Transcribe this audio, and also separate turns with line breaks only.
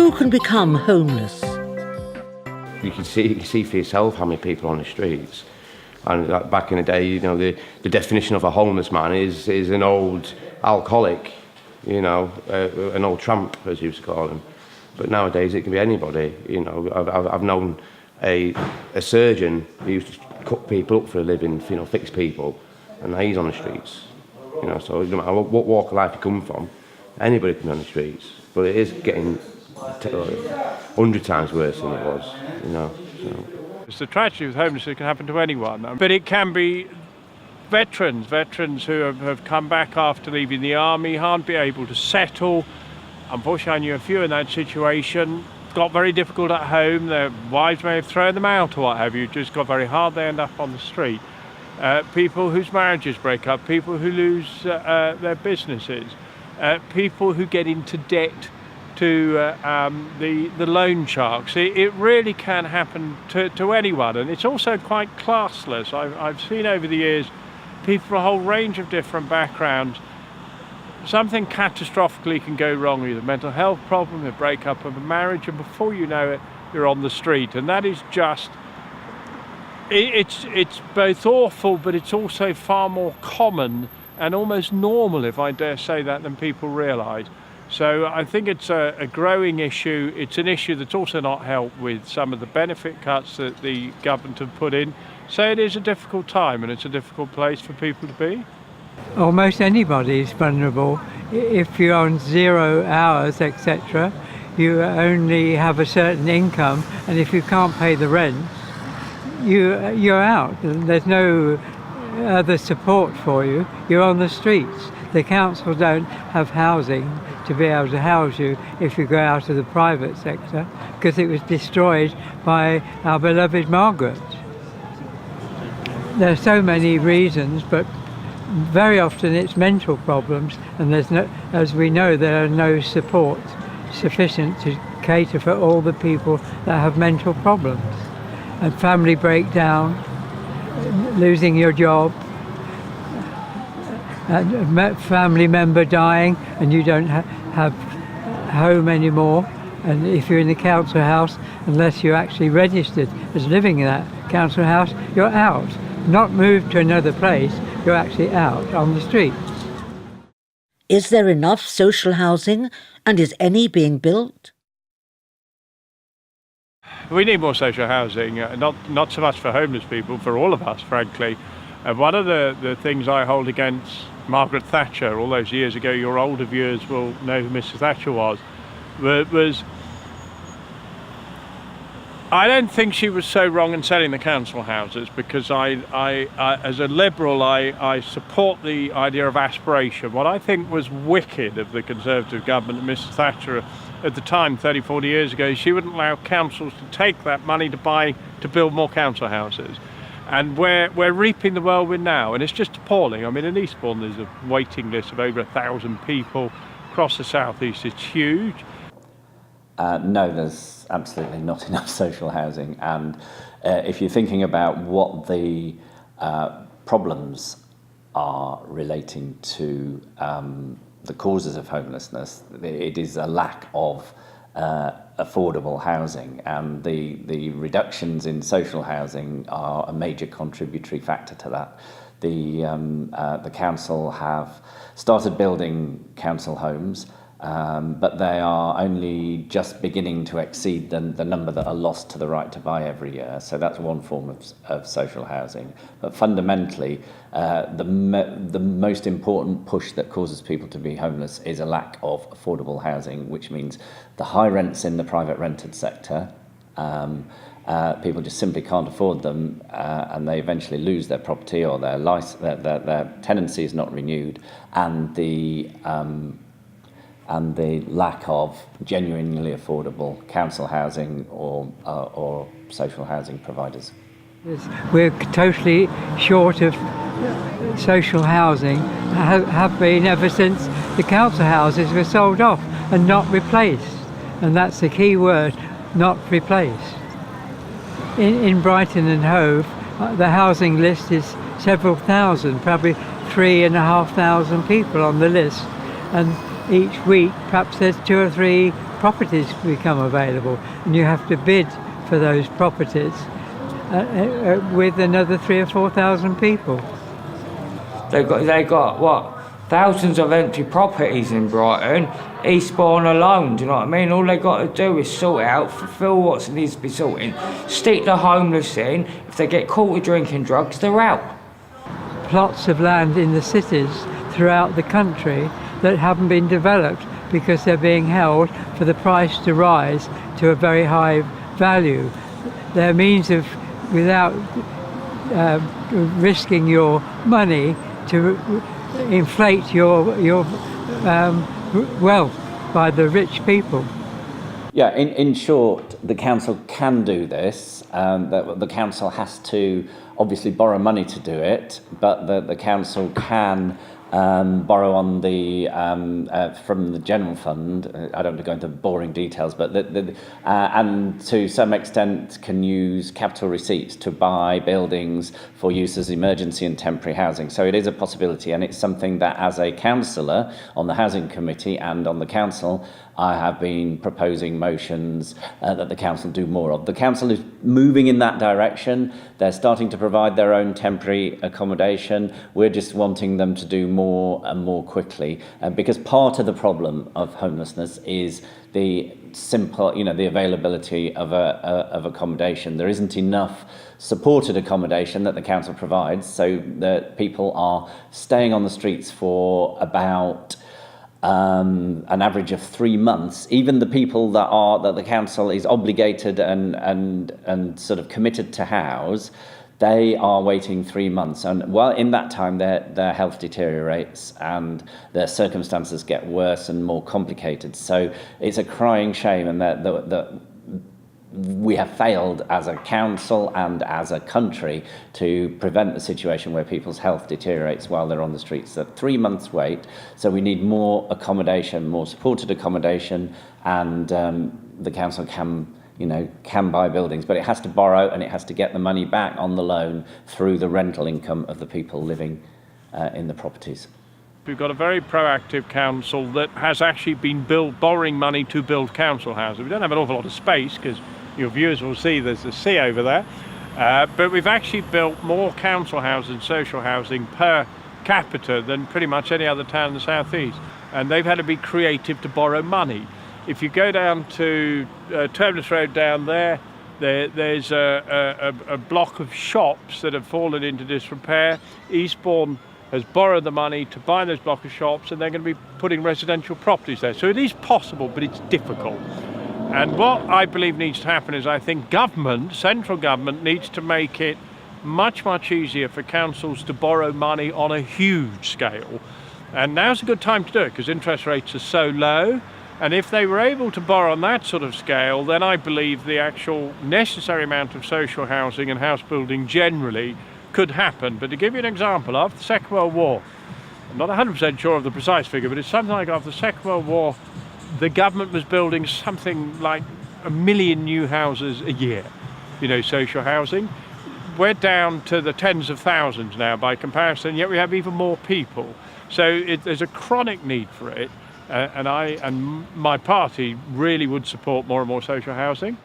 Who can become homeless?
You can see for yourself how many people are on the streets. And like back in the day, you know, the definition of a homeless man is an old alcoholic, you know, an old tramp, as you used to call him. But nowadays it can be anybody. You know, I've known a surgeon who used to cut people up for a living, you know, fix people, and now he's on the streets. You know, so no matter what walk of life you come from, anybody can be on the streets. But it is getting 100 times worse than it was, you know. So.
It's the tragedy with homelessness. It can happen to anyone, but it can be veterans who have come back after leaving the army, aren't be able to settle. Unfortunately, I knew a few in that situation. Got very difficult at home. Their wives may have thrown them out or what have you. Just got very hard. They end up on the street. People whose marriages break up. People who lose their businesses. People who get into debt to the loan sharks. It really can happen to anyone, and it's also quite classless. I've seen over the years people from a whole range of different backgrounds. Something catastrophically can go wrong, either a mental health problem, a breakup of a marriage, and before you know it, you're on the street. And that is just, it's both awful, but it's also far more common and almost normal, if I dare say that, than people realise. So I think it's a growing issue. It's an issue that's also not helped with some of the benefit cuts that the government have put in. So it is a difficult time, and it's a difficult place for people to be.
Almost anybody is vulnerable. If you're on 0 hours, etc., you only have a certain income, and if you can't pay the rent, you're out. There's no other support for you. You're on the streets. The council don't have housing to be able to house you if you go out of the private sector, because it was destroyed by our beloved Margaret. There are so many reasons, but very often it's mental problems, and there's no, as we know, there are no support sufficient to cater for all the people that have mental problems. And family breakdown, losing your job, a family member dying and you don't have home anymore, and if you're in the council house, unless you're actually registered as living in that council house, you're out. Not moved to another place, you're actually out on the street.
Is there enough social housing, and is any being built?
We need more social housing, not so much for homeless people, for all of us, frankly. One of the things I hold against Margaret Thatcher all those years ago, your older viewers will know who Mrs. Thatcher was I don't think she was so wrong in selling the council houses, because I as a Liberal, I support the idea of aspiration. What I think was wicked of the Conservative government and Mrs. Thatcher at the time, 30, 40 years ago, she wouldn't allow councils to take that money to build more council houses. And we're reaping the whirlwind now, and it's just appalling. I mean, in Eastbourne there's a waiting list of over 1,000 people. Across the southeast it's huge.
No, there's absolutely not enough social housing, and if you're thinking about what the problems are relating to the causes of homelessness, it is a lack of affordable housing, and the reductions in social housing are a major contributory factor to that. The council have started building council homes, but they are only just beginning to exceed the number that are lost to the right to buy every year. So that's one form of social housing. But fundamentally, the most important push that causes people to be homeless is a lack of affordable housing, which means the high rents in the private rented sector. People just simply can't afford them, and they eventually lose their property, or their tenancy is not renewed, and the lack of genuinely affordable council housing or social housing providers.
We're totally short of social housing, have been ever since the council houses were sold off and not replaced. And that's the key word, not replaced. In Brighton and Hove, the housing list is several thousand, probably 3,500 people on the list. And each week, perhaps there's 2 or 3 properties become available, and you have to bid for those properties with another 3,000 or 4,000 people.
They got what? Thousands of empty properties in Brighton, Eastbourne alone, do you know what I mean? All they got to do is sort it out, fulfil what needs to be sorted, stick the homeless in. If they get caught with drinking drugs, they're out.
Plots of land in the cities throughout the country that haven't been developed because they're being held for the price to rise to a very high value. They're means of, without risking your money, to inflate your wealth by the rich people.
Yeah, in short, the council can do this. The council has to obviously borrow money to do it, but the council can borrow on the from the general fund. I don't want to go into boring details, but and to some extent can use capital receipts to buy buildings for use as emergency and temporary housing. So it is a possibility, and it's something that, as a councillor on the housing committee and on the council, I have been proposing motions that the council do more of. The council is moving in that direction. They're starting to provide their own temporary accommodation. We're just wanting them to do more and more quickly, because part of the problem of homelessness is the simple, the availability of accommodation. There isn't enough supported accommodation that the council provides, so that people are staying on the streets for about an average of 3 months. Even the people that the council is obligated and sort of committed to house, they are waiting 3 months, and while in that time their health deteriorates and their circumstances get worse and more complicated. So it's a crying shame, and that we have failed as a council and as a country to prevent the situation where people's health deteriorates while they're on the streets. So 3 months wait. So we need more accommodation, more supported accommodation, and the council can buy buildings, but it has to borrow, and it has to get the money back on the loan through the rental income of the people living in the properties.
We've got a very proactive council that has actually been borrowing money to build council houses. We don't have an awful lot of space, because your viewers will see there's the sea over there, but we've actually built more council houses and social housing per capita than pretty much any other town in the southeast, and they've had to be creative to borrow money. If you go down to Terminus Road down there's a block of shops that have fallen into disrepair. Eastbourne has borrowed the money to buy those block of shops, and they're going to be putting residential properties there. So it is possible, but it's difficult. And what I believe needs to happen is, I think central government needs to make it much, much easier for councils to borrow money on a huge scale. And now's a good time to do it, because interest rates are so low. And if they were able to borrow on that sort of scale, then I believe the actual necessary amount of social housing and house building generally could happen. But to give you an example, after the Second World War, I'm not 100% sure of the precise figure, but it's something like after the Second World War, the government was building something like 1 million new houses a year, social housing. We're down to the tens of thousands now by comparison, yet we have even more people. So there's a chronic need for it, and I and my party really would support more and more social housing.